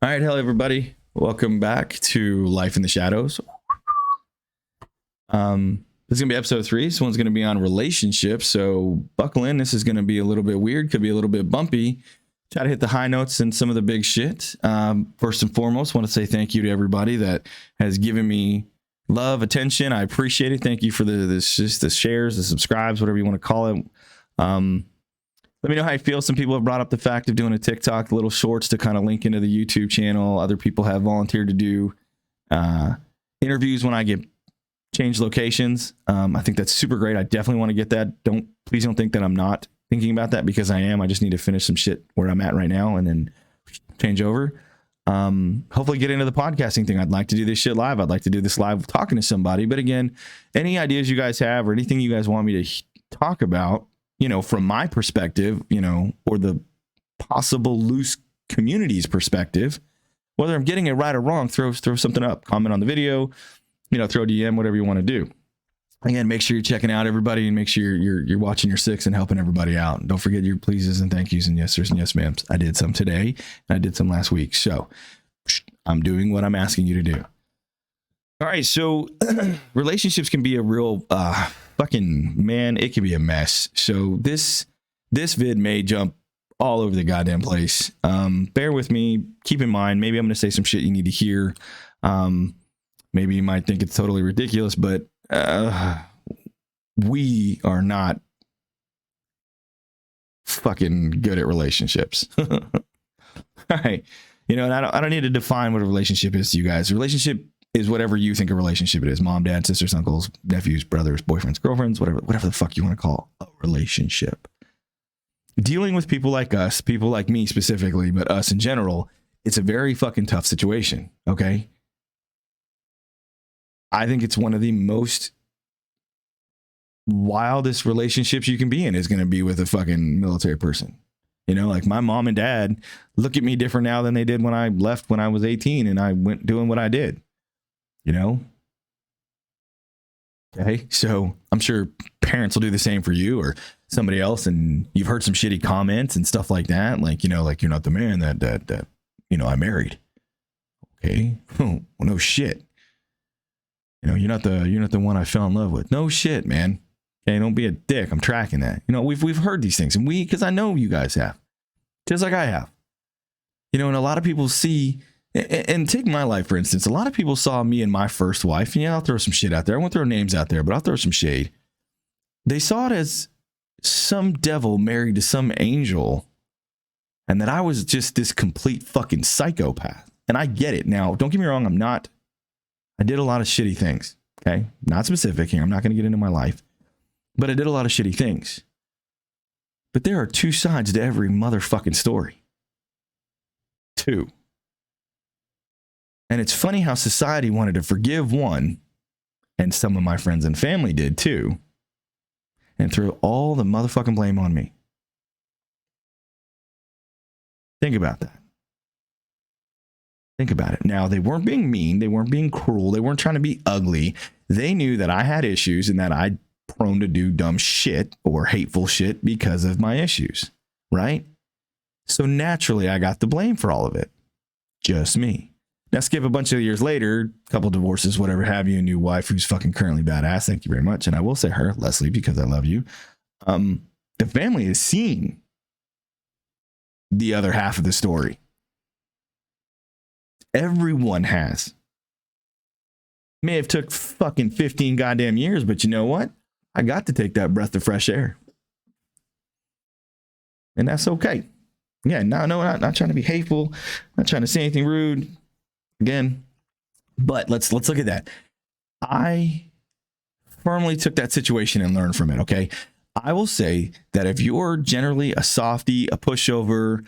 All right, hello everybody. Welcome back to Life in the Shadows. This is gonna be episode 3. This one's gonna be on relationships, so buckle in. This is gonna be a little bit weird, could be a little bit bumpy. Try to hit the high notes and some of the big shit. First and foremost, want to say thank you to everybody that has given me love, attention. I appreciate it. Thank you for the shares, the subscribes, whatever you want to call it. Let me know how you feel. Some people have brought up the fact of doing a TikTok, little shorts to kind of link into the YouTube channel. Other people have volunteered to do interviews when I get changed locations. I think that's super great. I definitely want to get that. Please don't think that I'm not thinking about that, because I am. I just need to finish some shit where I'm at right now and then change over. Hopefully get into the podcasting thing. I'd like to do this shit live. I'd like to do this live talking to somebody. But again, any ideas you guys have or anything you guys want me to talk about, from my perspective, or the possible loose community's perspective, whether I'm getting it right or wrong, throw something up, comment on the video, throw a DM, whatever you want to do. Again, make sure you're checking out everybody and make sure you're watching your six and helping everybody out. And don't forget your pleases and thank yous and yes sirs and yes ma'ams. I did some today and I did some last week. So I'm doing what I'm asking you to do. All right. So relationships can be a real, it can be a mess. So this vid may jump all over the goddamn place. Bear with me. Keep in mind, maybe I'm going to say some shit you need to hear. Maybe you might think it's totally ridiculous, but we are not fucking good at relationships. All right. And I don't need to define what a relationship is to you guys. A relationship is whatever you think a relationship it is. Mom, dad, sisters, uncles, nephews, brothers, boyfriends, girlfriends, whatever the fuck you want to call a relationship. Dealing with people like us, people like me specifically, but us in general, it's a very fucking tough situation. Okay. I think it's one of the most wildest relationships you can be in is going to be with a fucking military person. Like my mom and dad look at me different now than they did when I left when I was 18 and I went doing what I did. Okay. So I'm sure parents will do the same for you or somebody else. And you've heard some shitty comments and stuff like that. Like, like you're not the man that I married. Okay. Well, no shit. You're not the one I fell in love with. No shit, man. Okay. Don't be a dick. I'm tracking that. We've heard these things and because I know you guys have, just like I have, and a lot of people see. And take my life, for instance. A lot of people saw me and my first wife. And I'll throw some shit out there. I won't throw names out there, but I'll throw some shade. They saw it as some devil married to some angel. And that I was just this complete fucking psychopath. And I get it. Now, don't get me wrong. I did a lot of shitty things. Okay. Not specific here. I'm not going to get into my life. But I did a lot of shitty things. But there are two sides to every motherfucking story. Two. And it's funny how society wanted to forgive one, and some of my friends and family did too, and threw all the motherfucking blame on me. Think about that. Think about it. Now, they weren't being mean. They weren't being cruel. They weren't trying to be ugly. They knew that I had issues and that I'm prone to do dumb shit or hateful shit because of my issues, right? So naturally, I got the blame for all of it. Just me. Now, skip a bunch of years later, a couple divorces, whatever have you, a new wife who's fucking currently badass. Thank you very much. And I will say her, Leslie, because I love you. The family is seeing the other half of the story. Everyone has. May have took fucking 15 goddamn years, but you know what? I got to take that breath of fresh air. And that's okay. Yeah, no, not trying to be hateful, not trying to say anything rude. Again, but let's look at that. I firmly took that situation and learned from it. Okay. I will say that if you're generally a softie, a pushover,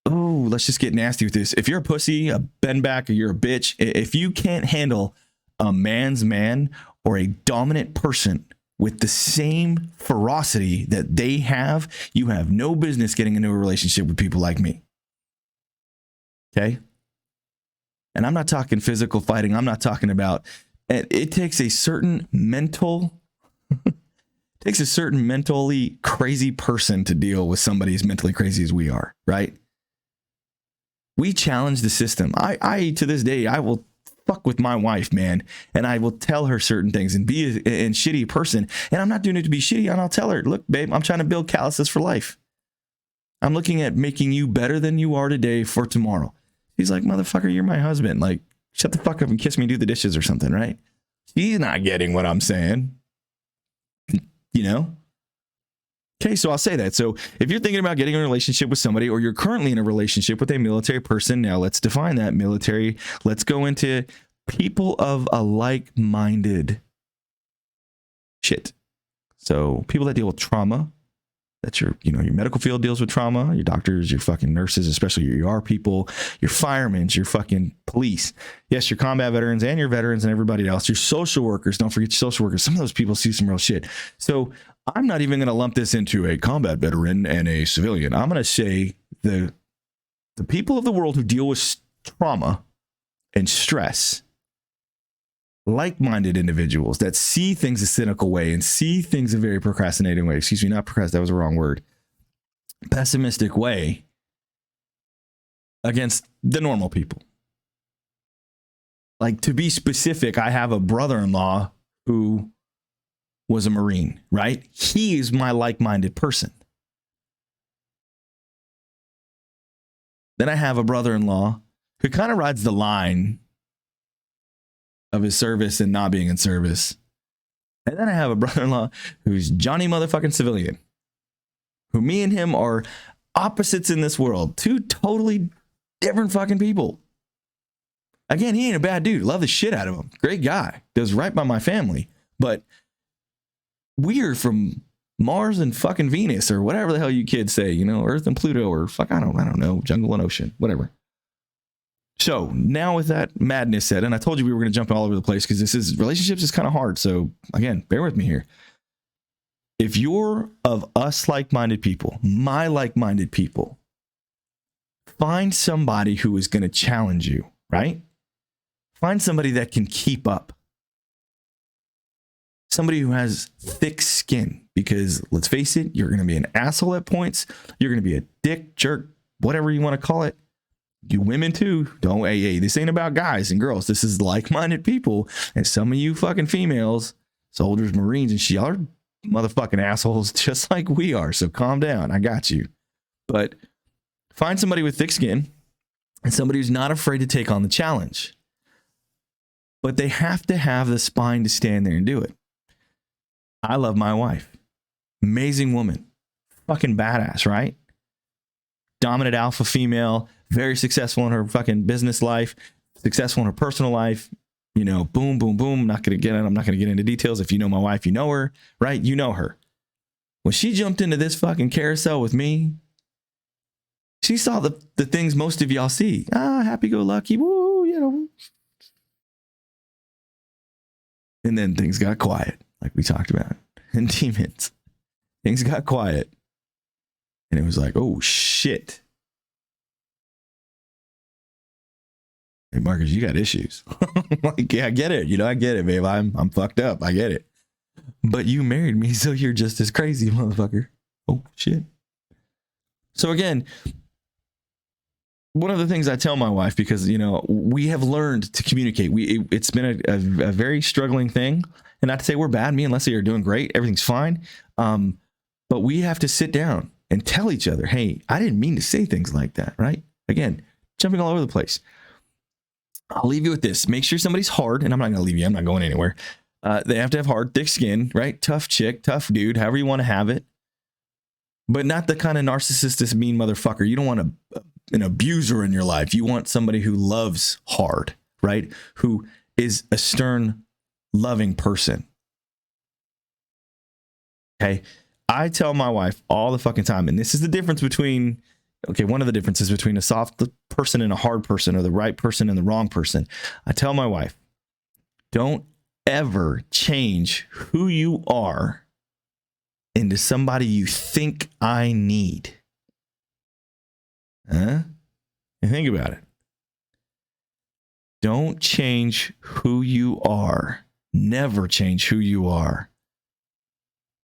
let's just get nasty with this. If you're a pussy, a bend back, or you're a bitch, if you can't handle a man's man or a dominant person with the same ferocity that they have, you have no business getting into a relationship with people like me. Okay. And I'm not talking physical fighting. I'm not talking about, it takes a certain mentally crazy person to deal with somebody as mentally crazy as we are, right? We challenge the system. I to this day, I will fuck with my wife, man, and I will tell her certain things and be a shitty person. And I'm not doing it to be shitty. And I'll tell her, look, babe, I'm trying to build calluses for life. I'm looking at making you better than you are today for tomorrow. He's like, motherfucker, you're my husband. Like, shut the fuck up and kiss me, do the dishes or something, right? She's not getting what I'm saying. You know? Okay, so I'll say that. So if you're thinking about getting in a relationship with somebody, or you're currently in a relationship with a military person, now let's define that military. Let's go into people of a like-minded shit. So people that deal with trauma. That's your medical field deals with trauma, your doctors, your fucking nurses, especially your ER people, your firemen, your fucking police. Yes, your combat veterans and your veterans and everybody else. Your social workers. Don't forget your social workers. Some of those people see some real shit. So I'm not even going to lump this into a combat veteran and a civilian. I'm going to say the people of the world who deal with trauma and stress, like-minded individuals that see things a cynical way and see things a very procrastinating way. Excuse me, not procrastinate, that was the wrong word. Pessimistic way against the normal people. Like, to be specific, I have a brother-in-law who was a Marine, right? He is my like-minded person. Then I have a brother-in-law who kind of rides the line of his service and not being in service. And then I have a brother-in-law who's Johnny motherfucking civilian, who me and him are opposites in this world. Two totally different fucking people. Again, he ain't a bad dude. Love the shit out of him. Great guy. Does right by my family. But we're from Mars and fucking Venus, or whatever the hell you kids say, Earth and Pluto, or fuck, I don't know, jungle and ocean, whatever. So now with that madness said, and I told you we were going to jump all over the place because relationships is kind of hard. So again, bear with me here. If you're of us like-minded people, my like-minded people, find somebody who is going to challenge you, right? Find somebody that can keep up. Somebody who has thick skin, because let's face it, you're going to be an asshole at points. You're going to be a dick, jerk, whatever you want to call it. You women too. Don't, hey, this ain't about guys and girls. This is like-minded people. And some of you fucking females, soldiers, Marines, and y'all are motherfucking assholes just like we are. So calm down. I got you. But find somebody with thick skin and somebody who's not afraid to take on the challenge. But they have to have the spine to stand there and do it. I love my wife. Amazing woman. Fucking badass, right? Dominant alpha female. Very successful in her fucking business life, successful in her personal life, boom, boom, boom. I'm not going to get into details. If you know my wife, you know her, right? You know her. When she jumped into this fucking carousel with me, she saw the things most of y'all see. Happy-go-lucky, woo, And then things got quiet, like we talked about. And demons. Things got quiet. And it was like, oh, shit. Hey, Marcus, you got issues. Like, yeah, I get it. I get it, babe. I'm fucked up. I get it. But you married me, so you're just as crazy, motherfucker. Oh, shit. So again, one of the things I tell my wife, because, we have learned to communicate. It's been a very struggling thing. And not to say we're bad. Me and Leslie are doing great. Everything's fine. But we have to sit down and tell each other, hey, I didn't mean to say things like that, right? Again, jumping all over the place. I'll leave you with this. Make sure somebody's hard, and I'm not going to leave you. I'm not going anywhere. They have to have hard, thick skin, right? Tough chick, tough dude, however you want to have it. But not the kind of narcissistic, mean motherfucker. You don't want an abuser in your life. You want somebody who loves hard, right? Who is a stern, loving person. Okay? I tell my wife all the fucking time, and this is the difference between... Okay, one of the differences between a soft person and a hard person, or the right person and the wrong person. I tell my wife, don't ever change who you are into somebody you think I need. Huh? And think about it. Don't change who you are. Never change who you are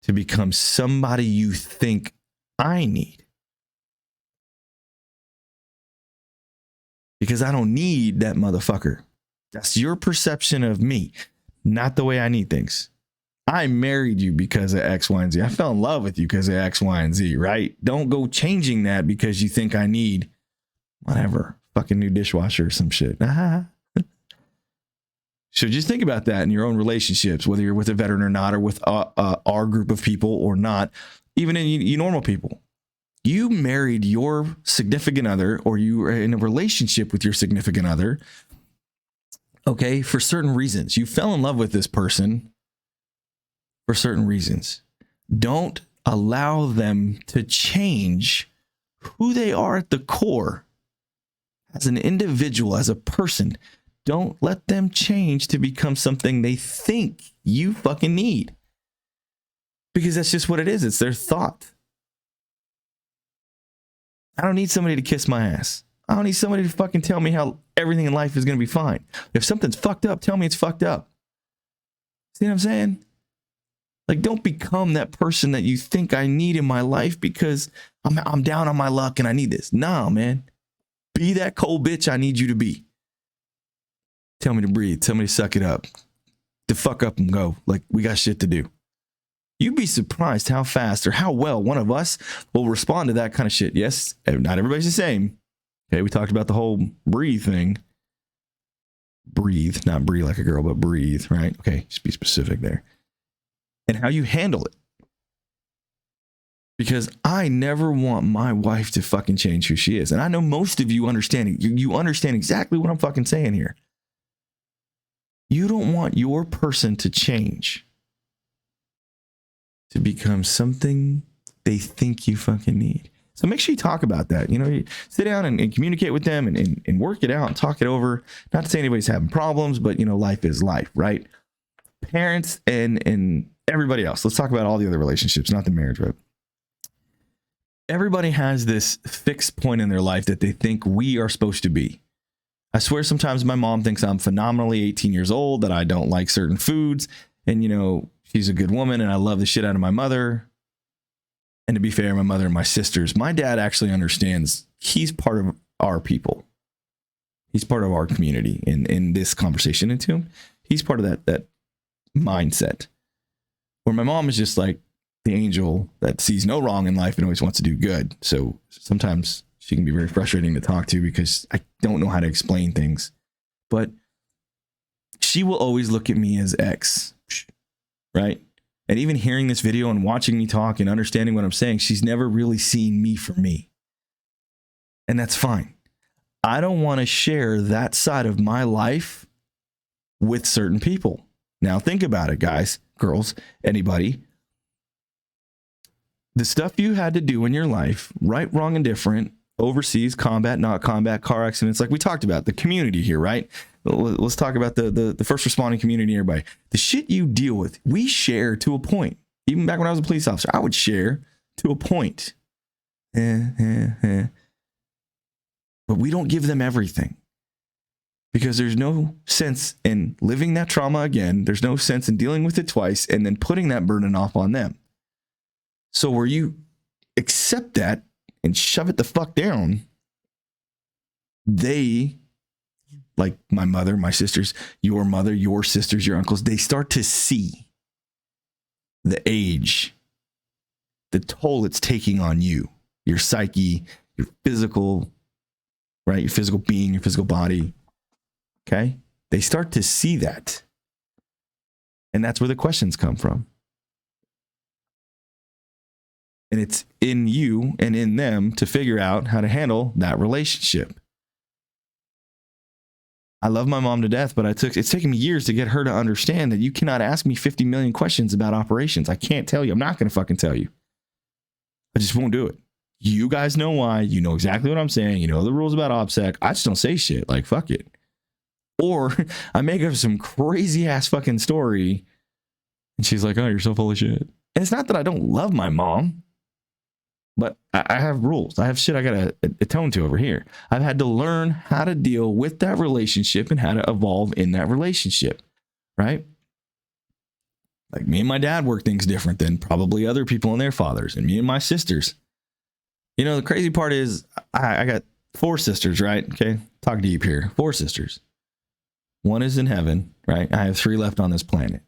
to become somebody you think I need. because I don't need that motherfucker. That's your perception of me, not the way I need things. I married you because of X, Y, and Z. I fell in love with you because of X, Y, and Z, right? Don't go changing that because you think I need whatever, fucking new dishwasher or some shit. So just think about that in your own relationships, whether you're with a veteran or not, or with our group of people or not, even in you normal people. You married your significant other, or you are in a relationship with your significant other, okay, for certain reasons. You fell in love with this person for certain reasons. Don't allow them to change who they are at the core as an individual, as a person. Don't let them change to become something they think you fucking need. Because that's just what it is. It's their thought. I don't need somebody to kiss my ass. I don't need somebody to fucking tell me how everything in life is going to be fine. If something's fucked up, tell me it's fucked up. See what I'm saying? Like, don't become that person that you think I need in my life because I'm down on my luck and I need this. No, man. Be that cold bitch I need you to be. Tell me to breathe. Tell me to suck it up. To fuck up and go. Like, we got shit to do. You'd be surprised how fast or how well one of us will respond to that kind of shit. Yes, not everybody's the same. Okay, we talked about the whole breathe thing. Breathe, not breathe like a girl, but breathe, right? Okay, just be specific there. And how you handle it. Because I never want my wife to fucking change who she is. And I know most of you understand. You understand exactly what I'm fucking saying here. You don't want your person to change to become something they think you fucking need. So make sure you talk about that. You know, you sit down and communicate with them and work it out and talk it over. Not to say anybody's having problems, but, you know, life is life, right? Parents and everybody else. Let's talk about all the other relationships, not the marriage, right? Everybody has this fixed point in their life that they think we are supposed to be. I swear sometimes my mom thinks I'm phenomenally 18 years old, that I don't like certain foods. And, you know, she's a good woman and I love the shit out of my mother. And to be fair, my mother and my sisters, my dad actually understands he's part of our people. He's part of our community in this conversation. And to him, he's part of that mindset. Where my mom is just like the angel that sees no wrong in life and always wants to do good. So sometimes she can be very frustrating to talk to because I don't know how to explain things. But she will always look at me as X, right? And even hearing this video and watching me talk and understanding what I'm saying, she's never really seen me for me. And that's fine. I don't want to share that side of my life with certain people. Now think about it, guys, girls, anybody. The stuff you had to do in your life, right, wrong, and different, overseas, combat, not combat, car accidents, like we talked about, the community here, right? Let's talk about the first responding community, everybody. The shit you deal with, we share to a point. Even back when I was a police officer, I would share to a point. But we don't give them everything. Because there's no sense in living that trauma again. There's no sense in dealing with it twice and then putting that burden off on them. So where you accept that and shove it the fuck down, they, like my mother, my sisters, your mother, your sisters, your uncles, they start to see the age, the toll it's taking on you, your psyche, your physical, right? Your physical being, your physical body. Okay? They start to see that. And that's where the questions come from. And it's in you and in them to figure out how to handle that relationship. I love my mom to death, but it's taken me years to get her to understand that you cannot ask me 50 million questions about operations. I can't tell you. I'm not going to fucking tell you. I just won't do it. You guys know why. You know exactly what I'm saying. You know the rules about OPSEC. I just don't say shit. Like, fuck it. Or I make up some crazy ass fucking story and she's like, oh, you're so full of shit. And it's not that I don't love my mom, but I have rules. I have shit I got to atone to over here. I've had to learn how to deal with that relationship and how to evolve in that relationship, right? Like me and my dad work things different than probably other people and their fathers, and me and my sisters. You know, the crazy part is I got 4 sisters, right? Okay. Talk deep here. 4 sisters. One is in heaven, right? I have 3 left on this planet.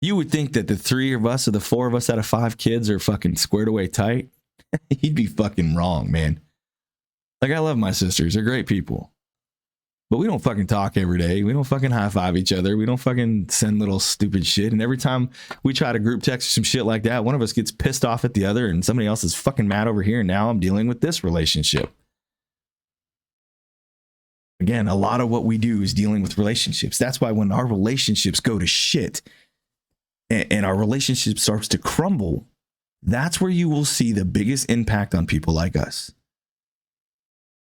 You would think that the 3 of us or the 4 of us out of 5 kids are fucking squared away tight. You'd be fucking wrong, man. Like, I love my sisters. They're great people. But we don't fucking talk every day. We don't fucking high five each other. We don't fucking send little stupid shit. And every time we try to group text or some shit like that, one of us gets pissed off at the other and somebody else is fucking mad over here. And now I'm dealing with this relationship. Again, a lot of what we do is dealing with relationships. That's why when our relationships go to shit and our relationship starts to crumble, that's where you will see the biggest impact on people like us.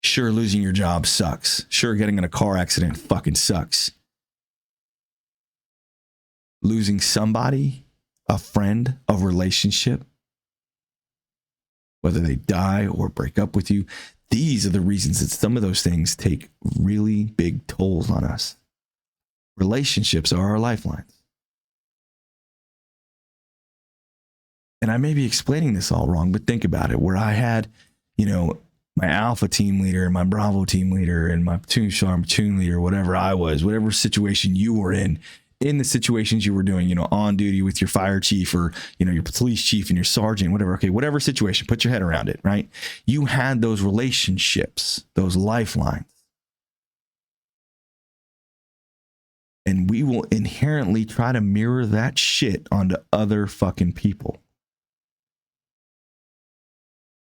Sure, losing your job sucks. Sure, getting in a car accident fucking sucks. Losing somebody, a friend, a relationship, whether they die or break up with you, these are the reasons that some of those things take really big tolls on us. Relationships are our lifelines. And I may be explaining this all wrong, but think about it. Where I had, my Alpha team leader and my Bravo team leader and my platoon sergeant, platoon leader, whatever I was, whatever situation you were in the situations you were doing, on duty with your fire chief or, your police chief and your sergeant, whatever. Okay, whatever situation, put your head around it, right? You had those relationships, those lifelines. And we will inherently try to mirror that shit onto other fucking people.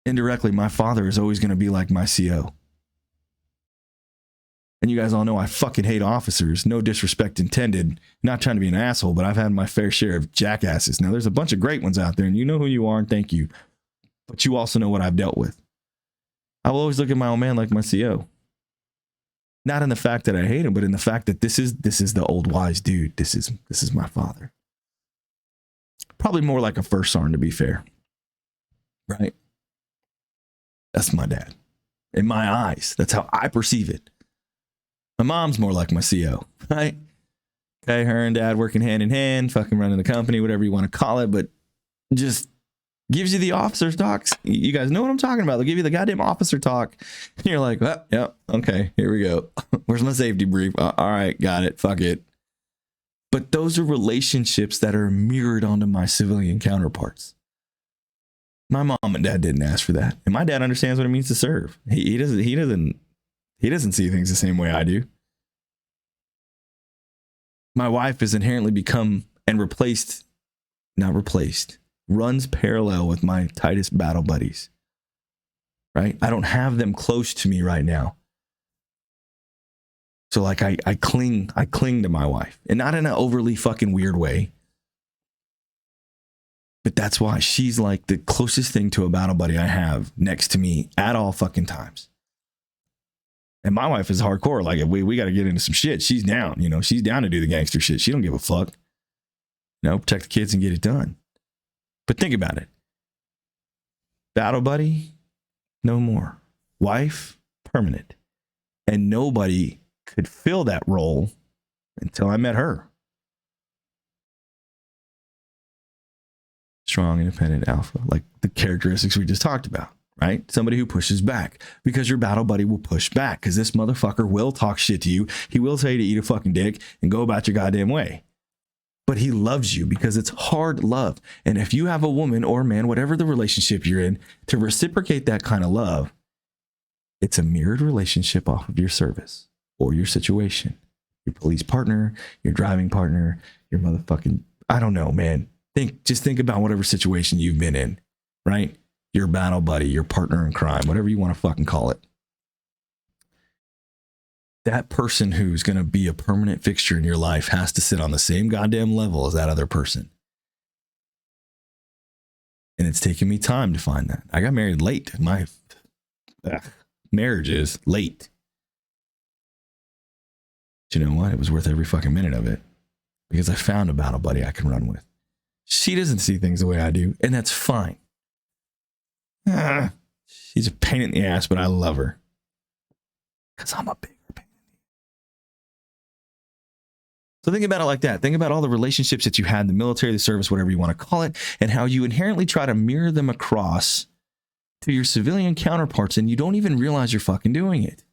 Indirectly, my father is always going to be like my CO. And you guys all know I fucking hate officers. No disrespect intended. Not trying to be an asshole, but I've had my fair share of jackasses. Now, there's a bunch of great ones out there, and you know who you are, and thank you. But you also know what I've dealt with. I will always look at my old man like my CO. Not in the fact that I hate him, but in the fact that this is the old wise dude. This is my father. Probably more like a first sergeant, to be fair. Right? That's my dad. In my eyes, that's how I perceive it. My mom's more like my CO, right? Okay, her and dad working hand in hand, fucking running the company, whatever you want to call it, but just gives you the officer's talks. You guys know what I'm talking about. They'll give you the goddamn officer talk. And you're like, well, yep, okay, here we go. Where's my safety brief? All right, got it, fuck it. But those are relationships that are mirrored onto my civilian counterparts. My mom and dad didn't ask for that. And my dad understands what it means to serve. He doesn't see things the same way I do. My wife has inherently become and runs parallel with my tightest battle buddies. Right? I don't have them close to me right now. So like I cling to my wife, and not in an overly fucking weird way. But that's why she's like the closest thing to a battle buddy I have next to me at all fucking times. And my wife is hardcore. Like, if we got to get into some shit, she's down. She's down to do the gangster shit. She don't give a fuck. Protect the kids and get it done. But think about it. Battle buddy, no more. Wife, permanent. And nobody could fill that role until I met her. Strong, independent, alpha, like the characteristics we just talked about, right? Somebody who pushes back, because your battle buddy will push back, because this motherfucker will talk shit to you. He will tell you to eat a fucking dick and go about your goddamn way. But he loves you because it's hard love. And if you have a woman or man, whatever the relationship you're in, to reciprocate that kind of love, it's a mirrored relationship off of your service or your situation, your police partner, your driving partner, your motherfucking, I don't know, man. Just think about whatever situation you've been in, right? Your battle buddy, your partner in crime, whatever you want to fucking call it. That person who's going to be a permanent fixture in your life has to sit on the same goddamn level as that other person. And it's taken me time to find that. I got married late. My marriage is late. But you know what? It was worth every fucking minute of it, because I found a battle buddy I can run with. She doesn't see things the way I do, and that's fine. She's a pain in the ass, but I love her. Because I'm a bigger pain. So think about it like that. Think about all the relationships that you had in the military, the service, whatever you want to call it, and how you inherently try to mirror them across to your civilian counterparts and you don't even realize you're fucking doing it.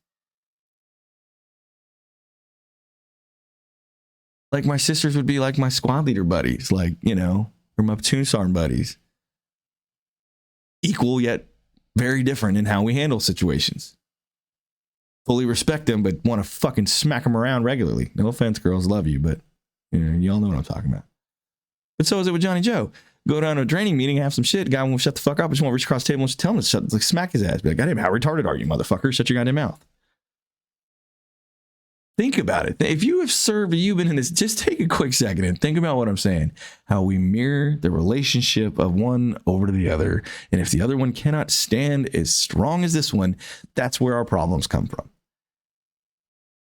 Like my sisters would be like my squad leader buddies, like, you know, or my platoon sergeant buddies. Equal yet very different in how we handle situations. Fully respect them, but want to fucking smack them around regularly. No offense, girls, love you, but you know, y'all know what I'm talking about. But so is it with Johnny Joe. Go down to a training meeting, have some shit. Guy won't shut the fuck up. Just want to reach across the table and just tell him to shut, like, smack his ass. Be like, goddamn, how retarded are you, motherfucker? Shut your goddamn mouth. Think about it. If you have served, you've been in this, just take a quick second and think about what I'm saying. How we mirror the relationship of one over to the other. And if the other one cannot stand as strong as this one, that's where our problems come from.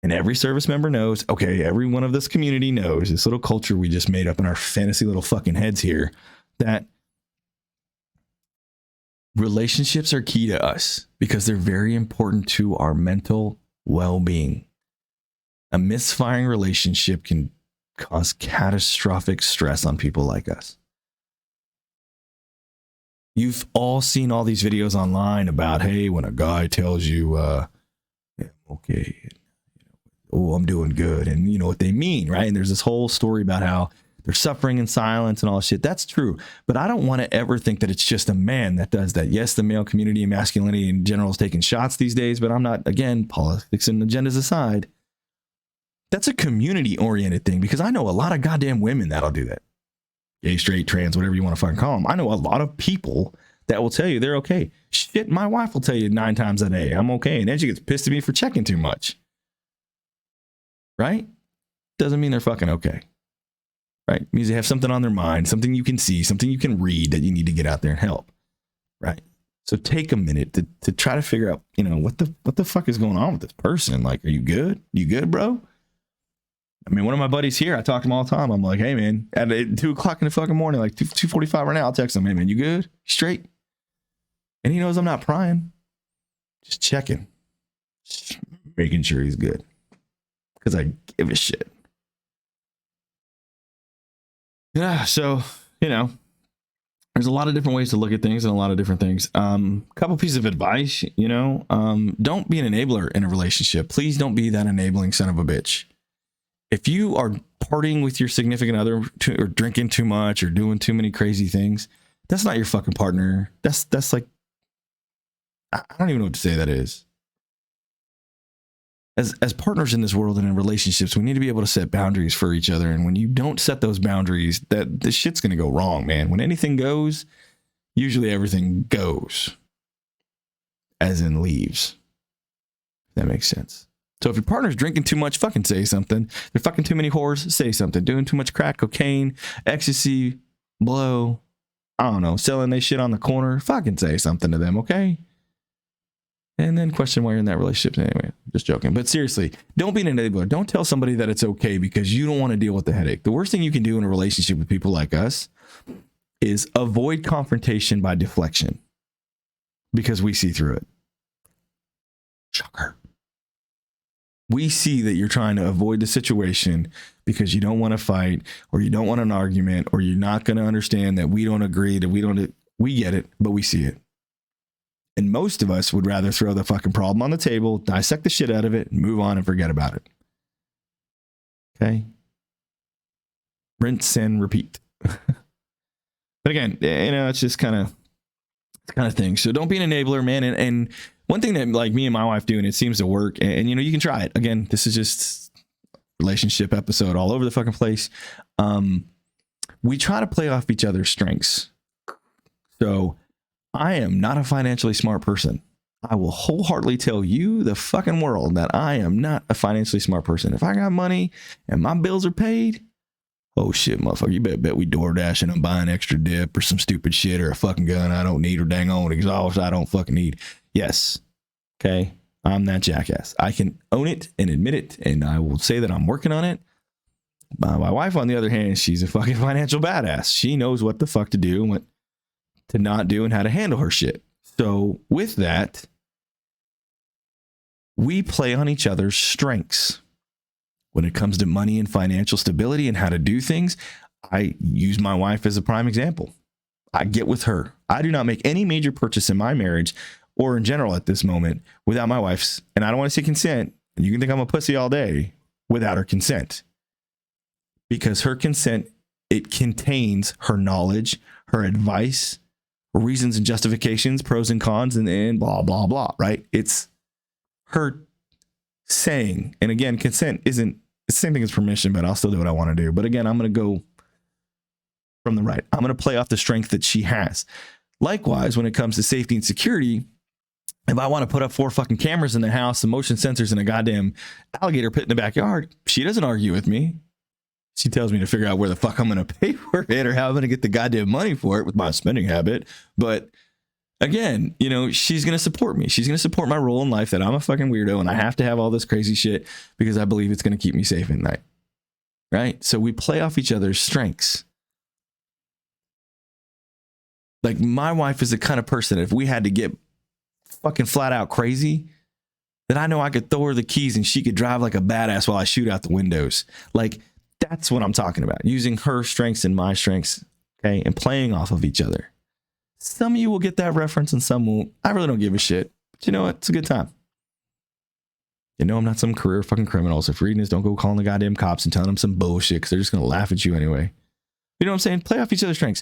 And every service member knows, okay, everyone of this community knows, this little culture we just made up in our fantasy little fucking heads here, that relationships are key to us because they're very important to our mental well-being. A misfiring relationship can cause catastrophic stress on people like us. You've all seen all these videos online about, hey, when a guy tells you, yeah, okay, oh, I'm doing good. And you know what they mean, right? And there's this whole story about how they're suffering in silence and all this shit. That's true. But I don't want to ever think that it's just a man that does that. Yes, the male community and masculinity in general is taking shots these days, but I'm not, again, politics and agendas aside. That's a community-oriented thing because I know a lot of goddamn women that'll do that. Gay, straight, trans, whatever you want to fucking call them. I know a lot of people that will tell you they're okay. Shit, my wife will tell you 9 times a day, I'm okay. And then she gets pissed at me for checking too much. Right? Doesn't mean they're fucking okay. Right? It means they have something on their mind, something you can see, something you can read that you need to get out there and help. Right? So take a minute to try to figure out, you know, what the fuck is going on with this person? Like, are you good? You good, bro? I mean, one of my buddies here, I talk to him all the time. I'm like, hey, man, at 2 o'clock in the fucking morning, like 2:45 right now, I'll text him, hey, man, you good? Straight? And he knows I'm not prying. Just checking. Just making sure he's good. Because I give a shit. Yeah, so, you know, there's a lot of different ways to look at things and a lot of different things. Couple pieces of advice, you know, don't be an enabler in a relationship. Please don't be that enabling son of a bitch. If you are partying with your significant other or drinking too much or doing too many crazy things, that's not your fucking partner. That's like, I don't even know what to say that is. As partners in this world and in relationships, we need to be able to set boundaries for each other. And when you don't set those boundaries, that this shit's going to go wrong, man. When anything goes, usually everything goes, as in leaves. If that makes sense. So if your partner's drinking too much, fucking say something. They're fucking too many whores, say something. Doing too much crack, cocaine, ecstasy, blow, I don't know, selling they shit on the corner, fucking say something to them, okay? And then question why you're in that relationship. Anyway, just joking. But seriously, don't be an enabler. Don't tell somebody that it's okay because you don't want to deal with the headache. The worst thing you can do in a relationship with people like us is avoid confrontation by deflection because we see through it. Shocker. We see that you're trying to avoid the situation because you don't want to fight or you don't want an argument or you're not going to understand that we don't agree, that we get it, but we see it. And most of us would rather throw the fucking problem on the table, dissect the shit out of it, and move on and forget about it. Okay? Rinse and repeat. But again, you know, it's just kind of thing. So don't be an enabler, man. And one thing that like me and my wife do, and it seems to work, and you know, you can try it. Again, this is just relationship episode all over the fucking place. We try to play off each other's strengths. So I am not a financially smart person. I will wholeheartedly tell you, the fucking world, that I am not a financially smart person. If I got money and my bills are paid, oh shit, motherfucker, you better bet we DoorDash and I'm buying extra dip or some stupid shit or a fucking gun I don't need or dang on exhaust I don't fucking need. Yes. Okay. I'm that jackass. I can own it and admit it, and I will say that I'm working on it. My wife, on the other hand, she's a fucking financial badass. She knows what the fuck to do and what to not do and how to handle her shit. So with that, we play on each other's strengths. When it comes to money and financial stability and how to do things, I use my wife as a prime example. I get with her. I do not make any major purchase in my marriage or in general at this moment without my wife's, and I don't want to say consent. And you can think I'm a pussy all day without her consent, because her consent, it contains her knowledge, her advice, reasons and justifications, pros and cons, and blah, blah, blah, right? It's her saying, and again, consent isn't the same thing as permission, but I'll still do what I want to do. But again, I'm going to go from the right. I'm going to play off the strength that she has. Likewise, when it comes to safety and security, if I want to put up 4 fucking cameras in the house, some motion sensors, and a goddamn alligator pit in the backyard, she doesn't argue with me. She tells me to figure out where the fuck I'm going to pay for it or how I'm going to get the goddamn money for it with my spending habit. But again, you know, she's going to support me. She's going to support my role in life that I'm a fucking weirdo and I have to have all this crazy shit because I believe it's going to keep me safe at night. Right? So we play off each other's strengths. Like, my wife is the kind of person, if we had to get fucking flat out crazy, that I know I could throw her the keys and she could drive like a badass while I shoot out the windows. Like, that's what I'm talking about. Using her strengths and my strengths, okay, and playing off of each other. Some of you will get that reference and some won't. I really don't give a shit. But you know what? It's a good time. You know I'm not some career fucking criminal. So if you're reading this, don't go calling the goddamn cops and telling them some bullshit because they're just going to laugh at you anyway. You know what I'm saying? Play off each other's strengths.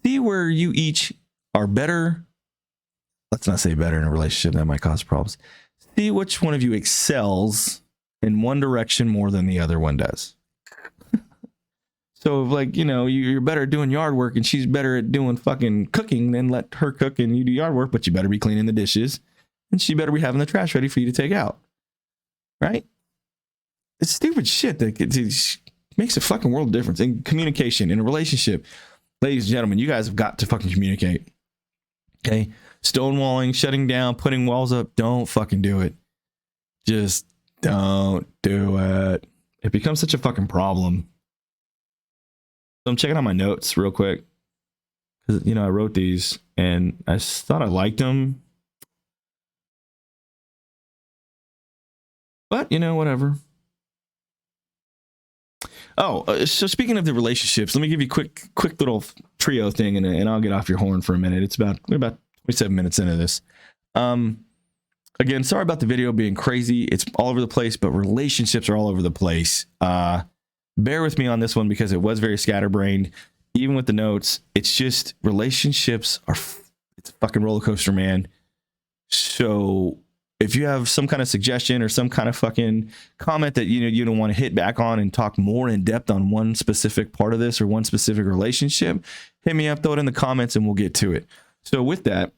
See where you each are better. Let's not say better in a relationship. That might cause problems. See which one of you excels in one direction more than the other one does. So if, like, you know, you're better at doing yard work and she's better at doing fucking cooking, then let her cook and you do yard work, but you better be cleaning the dishes and she better be having the trash ready for you to take out. Right? It's stupid shit that it makes a fucking world of difference in communication, in a relationship. Ladies and gentlemen, you guys have got to fucking communicate. Okay? Stonewalling, shutting down, putting walls up, don't fucking do it. Just don't do it. It becomes such a fucking problem. So I'm checking out my notes real quick because, you know, I wrote these and I thought I liked them. But, you know, whatever. Oh, so speaking of the relationships, let me give you a quick little trio thing and I'll get off your horn for a minute. We're about 27 minutes into this. Again, sorry about the video being crazy. It's all over the place, but relationships are all over the place. Bear with me on this one because it was very scatterbrained. Even with the notes, it's just relationships it's a fucking roller coaster, man. So if you have some kind of suggestion or some kind of fucking comment that you don't want to hit back on and talk more in depth on one specific part of this or one specific relationship, hit me up, throw it in the comments, and we'll get to it. So with that,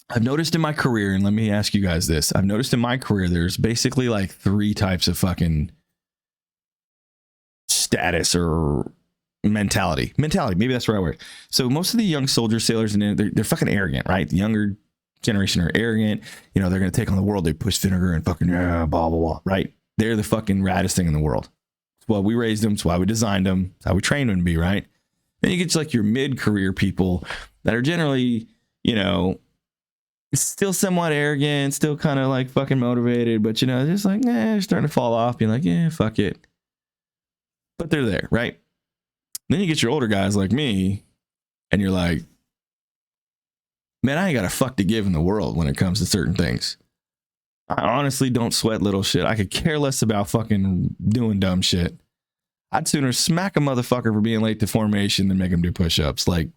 I've noticed in my career, and let me ask you guys this. I've noticed in my career, there's basically like 3 types of fucking status or mentality, maybe that's the right word. So most of the young soldiers, sailors, and they're fucking arrogant, right? The younger generation are arrogant. You know, they're going to take on the world. They push vinegar and fucking blah, blah, blah, right? They're the fucking raddest thing in the world. It's why we raised them. It's why we designed them. It's how we trained them to be, right? Then you get to like your mid-career people that are generally, you know, still somewhat arrogant, still kind of like fucking motivated, but, you know, just like, they're starting to fall off, being like, yeah, fuck it. But they're there, right? Then you get your older guys like me, and you're like, man, I ain't got a fuck to give in the world when it comes to certain things. I honestly don't sweat little shit. I could care less about fucking doing dumb shit. I'd sooner smack a motherfucker for being late to formation than make him do push-ups. Like,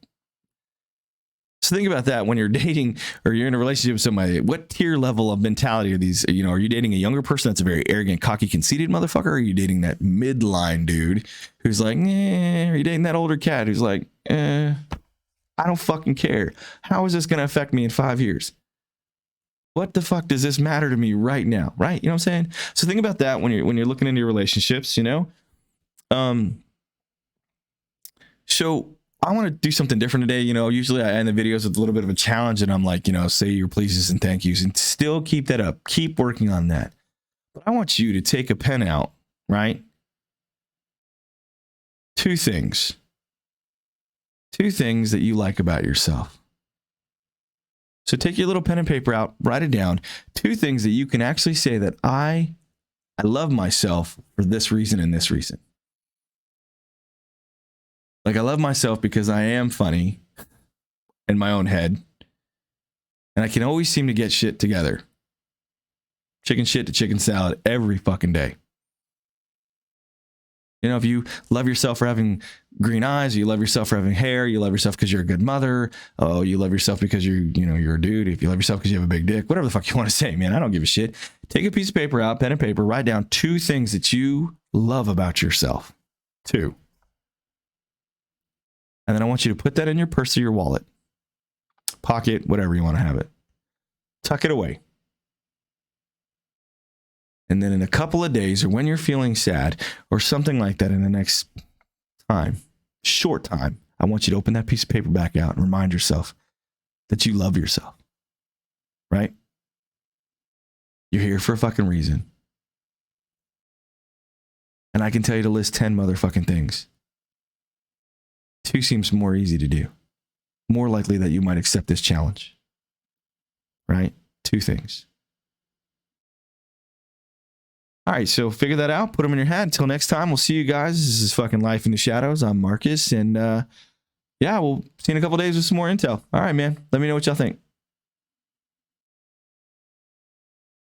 so think about that when you're dating or you're in a relationship with somebody. What tier level of mentality are these? You know, are you dating a younger person that's a very arrogant, cocky, conceited motherfucker? Or are you dating that midline dude who's like, are you dating that older cat who's like, I don't fucking care. How is this going to affect me in 5 years? What the fuck does this matter to me right now? Right? You know what I'm saying? So think about that when you're looking into your relationships, you know? So I want to do something different today. You know, usually I end the videos with a little bit of a challenge and I'm like, you know, say your pleases and thank yous and still keep that up. Keep working on that. But I want you to take a pen out, right? 2 things. 2 things that you like about yourself. So take your little pen and paper out, write it down. 2 things that you can actually say that I love myself for this reason and this reason. Like, I love myself because I am funny. in my own head. And I can always seem to get shit together. Chicken shit to chicken salad every fucking day. You know, if you love yourself for having green eyes, you love yourself for having hair, you love yourself because you're a good mother, oh, you love yourself because you're a dude, if you love yourself because you have a big dick, whatever the fuck you want to say, man, I don't give a shit. Take a piece of paper out, pen and paper, write down 2 things that you love about yourself. 2. And then I want you to put that in your purse or your wallet, pocket, whatever you want to have it. Tuck it away. And then in a couple of days, or when you're feeling sad or something like that in the next time, short time, I want you to open that piece of paper back out and remind yourself that you love yourself. Right? You're here for a fucking reason. And I can tell you to list 10 motherfucking things. 2 seems more easy to do. More likely that you might accept this challenge. Right? 2 things. All right, so figure that out. Put them in your head. Until next time, we'll see you guys. This is fucking Life in the Shadows. I'm Marcus. And yeah, we'll see you in a couple days with some more intel. All right, man. Let me know what y'all think.